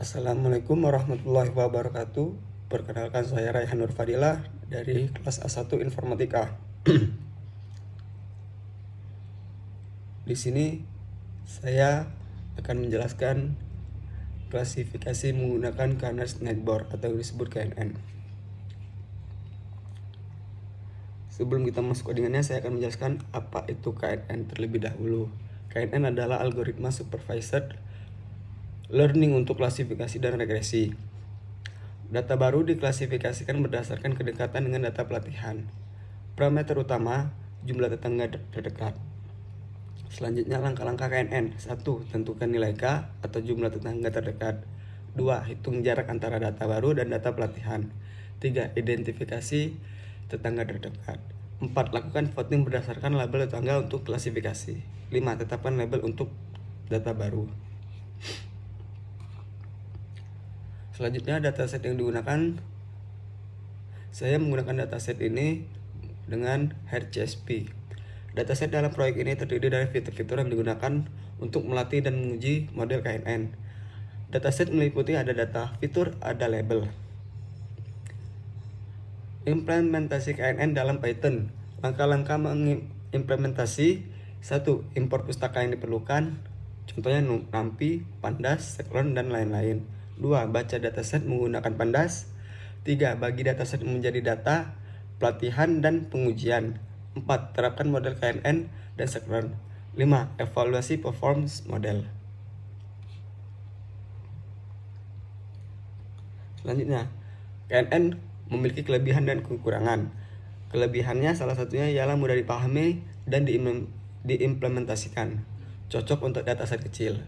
Assalamualaikum warahmatullahi wabarakatuh. Perkenalkan, saya Raihan Nur Fadilah dari kelas A1 Informatika. Di sini saya akan menjelaskan klasifikasi menggunakan Canvas Netboard atau disebut KNN. Sebelum kita masuk codingannya, saya akan menjelaskan apa itu KNN terlebih dahulu. KNN adalah algoritma supervised learning untuk klasifikasi dan regresi. Data baru diklasifikasikan berdasarkan kedekatan dengan data pelatihan. Parameter utama, jumlah tetangga terdekat. Selanjutnya langkah-langkah KNN. 1. Tentukan nilai K atau jumlah tetangga terdekat. 2. Hitung jarak antara data baru dan data pelatihan. 3. Identifikasi tetangga terdekat. 4. Lakukan voting berdasarkan label tetangga untuk klasifikasi. 5. Tetapkan label untuk data baru. Selanjutnya dataset yang digunakan, saya menggunakan dataset ini dengan HERCSP. Dataset dalam proyek ini terdiri dari fitur-fitur yang digunakan untuk melatih dan menguji model KNN. Dataset meliputi ada data, fitur, ada label. Implementasi KNN dalam Python. Langkah-langkah mengimplementasi: 1. Import pustaka yang diperlukan, contohnya NumPy, Pandas, Scikit, dan lain-lain. 2. Baca dataset menggunakan Pandas. 3. Bagi dataset menjadi data, pelatihan, dan pengujian. 4. Terapkan model KNN dan Scikit. 5. Evaluasi performance model. Selanjutnya, KNN memiliki kelebihan dan kekurangan. Kelebihannya salah satunya ialah mudah dipahami dan diimplementasikan, cocok untuk dataset kecil.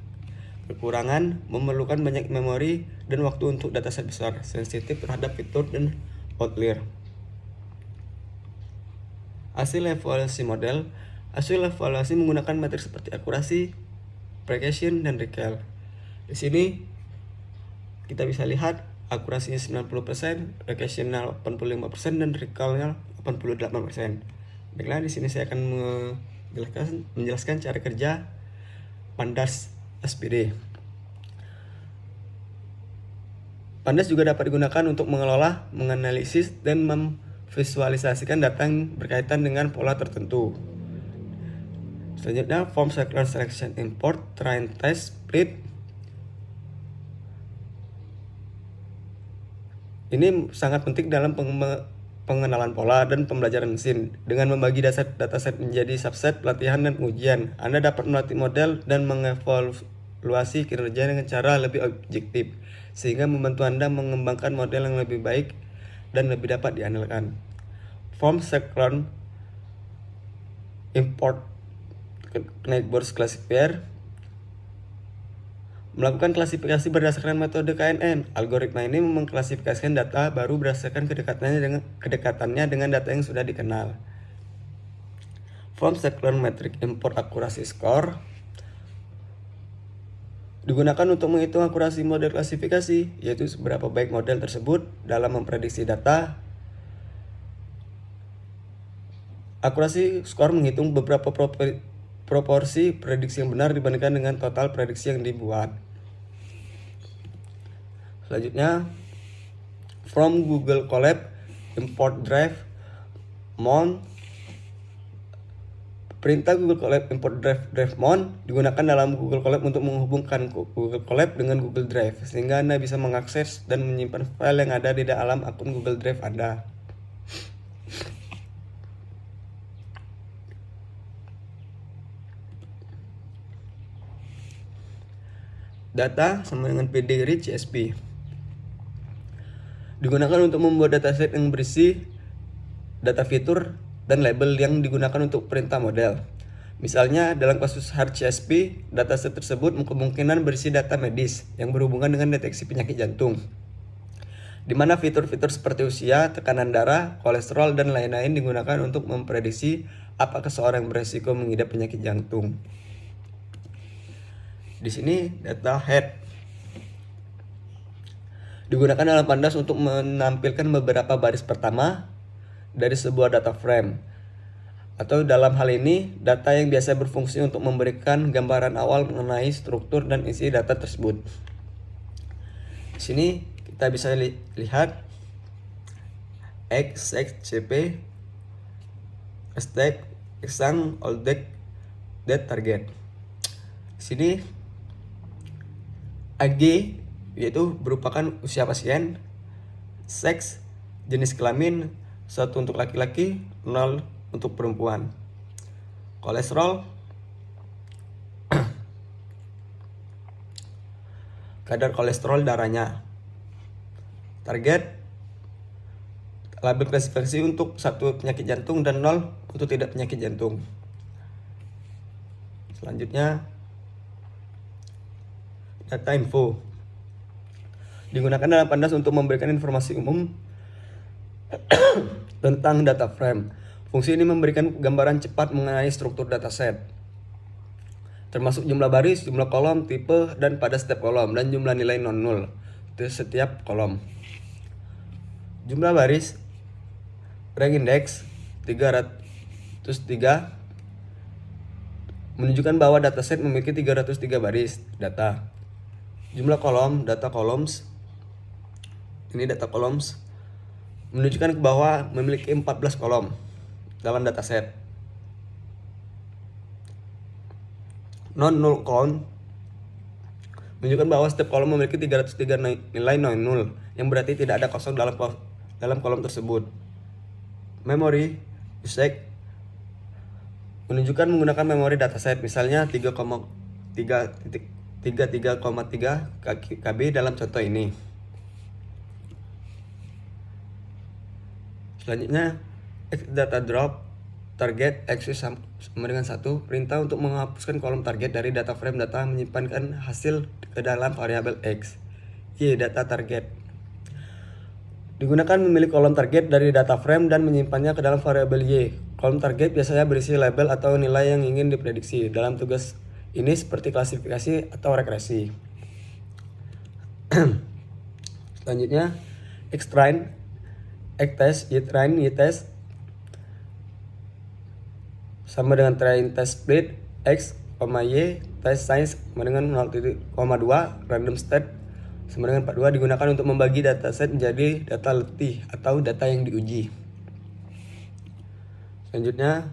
Kekurangan, memerlukan banyak memori dan waktu untuk dataset besar, sensitif terhadap fitur dan outlier. Hasil evaluasi model. Hasil evaluasi menggunakan metrik seperti akurasi, precision, dan recall. Di sini kita bisa lihat akurasinya 90%, precisionnya 85%, dan recallnya 88%. Baiklah, di sini saya akan menjelaskan cara kerja Pandas SPD. Pandas juga dapat digunakan untuk mengelola, menganalisis, dan memvisualisasikan data yang berkaitan dengan pola tertentu. Selanjutnya, form circular selection import, train test, split. Ini sangat penting dalam pengenalan pola dan pembelajaran mesin. Dengan membagi dataset menjadi subset, pelatihan, dan ujian, Anda dapat melatih model dan mengevaluasi kinerja dengan cara lebih objektif, sehingga membantu Anda mengembangkan model yang lebih baik dan lebih dapat diandalkan. Form circular import Netboard classifier. Melakukan klasifikasi berdasarkan metode KNN. Algoritma ini mengklasifikasikan data baru berdasarkan kedekatannya dengan data yang sudah dikenal. Form circular metric import akurasi score digunakan untuk menghitung akurasi model klasifikasi, yaitu seberapa baik model tersebut dalam memprediksi data. Akurasi skor menghitung beberapa proporsi prediksi yang benar dibandingkan dengan total prediksi yang dibuat. Selanjutnya, from Google Colab import drive mount. Perintah Google Colab import drive mount digunakan dalam Google Colab untuk menghubungkan Google Colab dengan Google Drive, sehingga Anda bisa mengakses dan menyimpan file yang ada di dalam akun Google Drive Anda. Data sama dengan pedigree CSP. Digunakan untuk membuat dataset yang berisi data fitur dan label yang digunakan untuk perintah model. Misalnya, dalam kasus HERCSP, dataset tersebut kemungkinan berisi data medis yang berhubungan dengan deteksi penyakit jantung, di mana fitur-fitur seperti usia, tekanan darah, kolesterol, dan lain-lain digunakan untuk memprediksi apakah seorang beresiko mengidap penyakit jantung. Di sini data head digunakan dalam Pandas untuk menampilkan beberapa baris pertama dari sebuah data frame, atau dalam hal ini data yang biasa berfungsi untuk memberikan gambaran awal mengenai struktur dan isi data tersebut. Sini kita bisa lihat X, CP, stack, exang, oldback, that target. Sini AG yaitu merupakan usia pasien, seks, jenis kelamin 1 untuk laki-laki, 0 untuk perempuan. Kolesterol, kadar kolesterol darahnya. Target, label klasifikasi untuk 1 penyakit jantung dan 0 untuk tidak penyakit jantung. Selanjutnya, data info digunakan dalam Pandas untuk memberikan informasi umum tentang data frame. Fungsi ini memberikan gambaran cepat mengenai struktur dataset, termasuk jumlah baris, jumlah kolom, tipe, dan pada setiap kolom, dan jumlah nilai non-nul di setiap kolom. Jumlah baris, rank index 303 menunjukkan bahwa dataset memiliki 303 baris data. Jumlah kolom, data columns, ini data columns, menunjukkan bahwa memiliki 14 kolom dalam dataset. Non-null column menunjukkan bahwa setiap kolom memiliki 303 nilai non-null, yang berarti tidak ada kosong dalam kolom tersebut. Memori usage menunjukkan menggunakan memori dataset, misalnya 3,3 KB dalam contoh ini. Selanjutnya, data drop target X sama dengan 1, perintah untuk menghapuskan kolom target dari data frame data menyimpankan hasil ke dalam variabel X. Y, data target digunakan memilih kolom target dari data frame dan menyimpannya ke dalam variabel Y. Kolom target biasanya berisi label atau nilai yang ingin diprediksi. Dalam tugas ini seperti klasifikasi atau regresi. Selanjutnya, X-train, X-test, Y-train, Y-test sama dengan train test split X, Y, test size sama dengan 0,2, random state sama dengan 42 digunakan untuk membagi dataset menjadi data letih atau data yang diuji. Selanjutnya,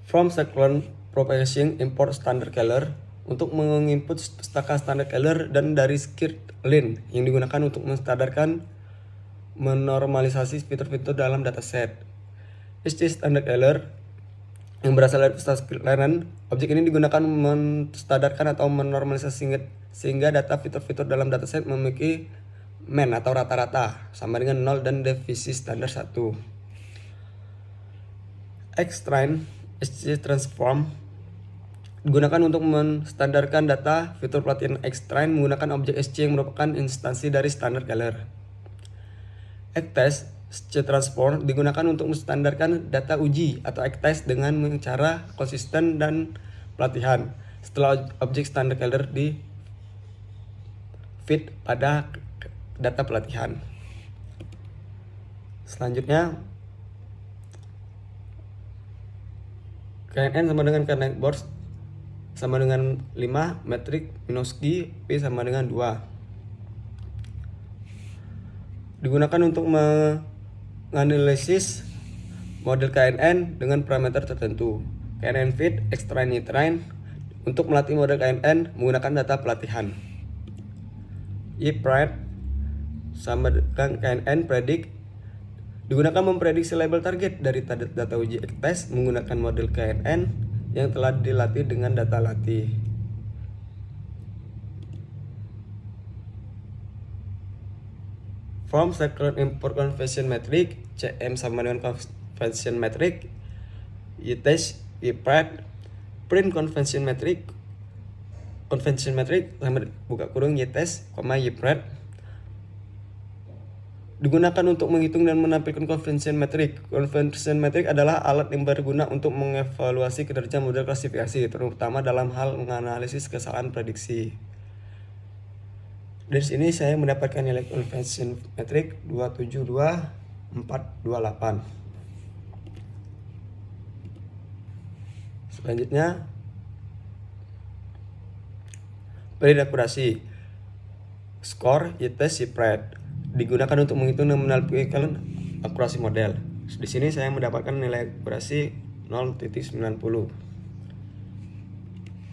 from cyclone propagation import standard Keller untuk menginput staka standar Keller dan dari skirtlin yang digunakan untuk menstandarkan menormalisasi fitur-fitur dalam dataset. SC standard Keller yang berasal dari skirtlin, objek ini digunakan menstandarkan atau menormalisasi sehingga data fitur-fitur dalam dataset memiliki mean atau rata-rata sama dengan 0 dan divisi standar 1. X-train SC transform digunakan untuk menstandarkan data fitur pelatihan X-train menggunakan objek SC yang merupakan instansi dari standar Keller. X-test SC transform digunakan untuk menstandarkan data uji atau X-test dengan cara konsisten dan pelatihan setelah objek standar Keller di fit pada data pelatihan. Selanjutnya, KNN sama dengan Kernel Board sama dengan 5, metrik minus Q, P sama dengan 2. Digunakan untuk menganalisis model KNN dengan parameter tertentu. KNN fit, X-train, Y-train untuk melatih model KNN menggunakan data pelatihan. Y-predict sama dengan KNN predict digunakan memprediksi label target dari data uji X-test menggunakan model KNN yang telah dilatih dengan data latih. From cyclone import convention metric, CM sama dengan convention metric, Y-test, Y-predict, print convention metric sama buka kurung Y-test, Y-predict digunakan untuk menghitung dan menampilkan convention metric. Convention metric adalah alat yang berguna untuk mengevaluasi kinerja model klasifikasi, terutama dalam hal menganalisis kesalahan prediksi. Dari sini saya mendapatkan nilai convention metric 272 428. Selanjutnya, periode akurasi. Skor, y-test, spread digunakan untuk menghitung dan menentukan akurasi model. Di sini saya mendapatkan nilai akurasi 0.90.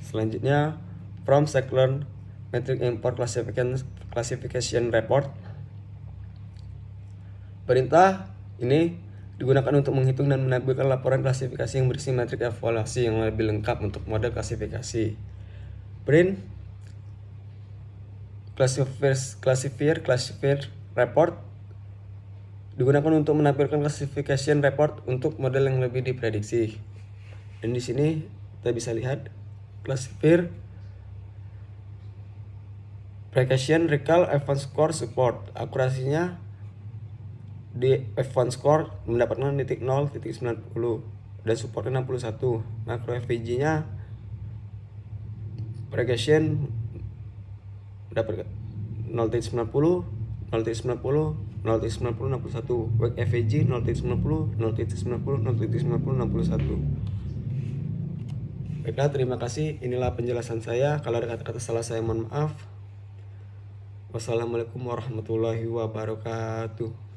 Selanjutnya, from scikit-learn metric import classification report. Perintah ini digunakan untuk menghitung dan menampilkan laporan klasifikasi yang berisi metrik evaluasi yang lebih lengkap untuk model klasifikasi. Print classifier report digunakan untuk menampilkan classification report untuk model yang lebih diprediksi. Dan di sini kita bisa lihat classifier precision recall advanced score support, akurasinya di advanced score mendapatkan 0.90 dan supportnya 61. Makro FVG-nya precision dapat 0.90, 0.90, 0.90, 61. Wake FVG 0.90, 0.90, 0.90, 61. Baiklah, terima kasih. Inilah penjelasan saya. Kalau ada kata-kata salah saya mohon maaf. Wassalamualaikum warahmatullahi wabarakatuh.